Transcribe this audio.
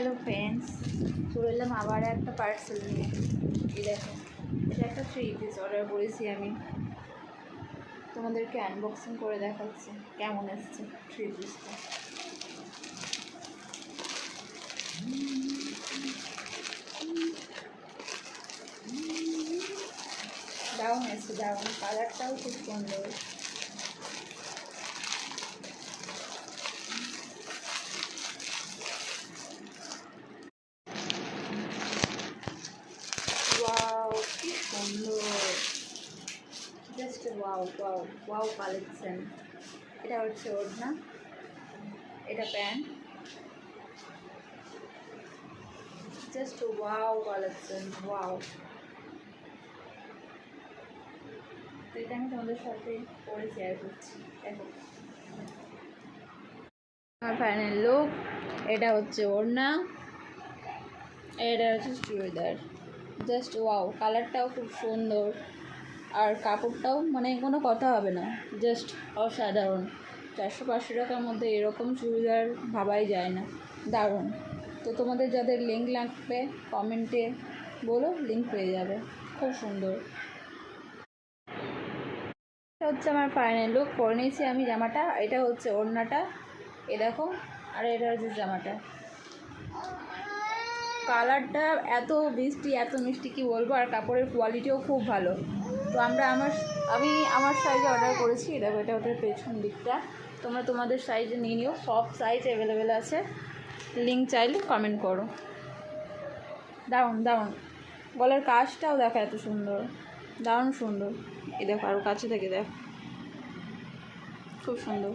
Hello friends, চলে এলাম আবার একটা পার্সেল নিয়ে। এই দেখো, এটা একটা 3 পিস অর্ডার করেছি আমি। তোমাদেরকে আনবক্সিং করে দেখাচ্ছি কেমন এসছে 3 পিসটা। দারুণ এসছে, দারুণ। কালারটাও খুব সুন্দর। ওয়াও, কি সুন্দর! Just wow wow wow collection. এটা হচ্ছে ওড়না, এটা pant. Just wow collection, wow. তো এটা আমি তোমাদের সাথে পরে শেয়ার করছি। দেখো আমার ফাইনাল লুক। এটা হচ্ছে ওড়না, এটা হচ্ছে চুড়িদার। জাস্ট ওয়াও, কালারটাও খুব সুন্দর আর কাপড়টাও মানে কোনো কথা হবে না, জাস্ট অসাধারণ। 400-500 টাকার মধ্যে এরকম চুড়িদার ভাবাই যায় না, দারুণ। তো তোমাদের যাদের লিঙ্ক লাগবে কমেন্টে বলো, লিঙ্ক পেয়ে যাবে। খুব সুন্দর। এটা হচ্ছে আমার ফাইনাল লুক। পরে নিয়েছি আমি জামাটা, এটা হচ্ছে ওড়নাটা, এ দেখো। আর এটা হচ্ছে জামাটা। কালারটা এত মিষ্টি, এত মিষ্টি কি বলবো। আর কাপড়ের কোয়ালিটিও খুব ভালো। তো আমি আমার সাইজে অর্ডার করেছি। দেখো, এটা ওটার পেছন দিকটা। তোমরা তোমাদের সাইজে নিয়ে নিও, সব সাইজ অ্যাভেলেবেল আছে। লিঙ্ক চাইলে কমেন্ট করো। দারুণ দারুণ। গলার কাজটাও দেখো এত সুন্দর, দারুণ সুন্দর। এই দেখো, আরও কাছে থেকে দেখো, খুব সুন্দর।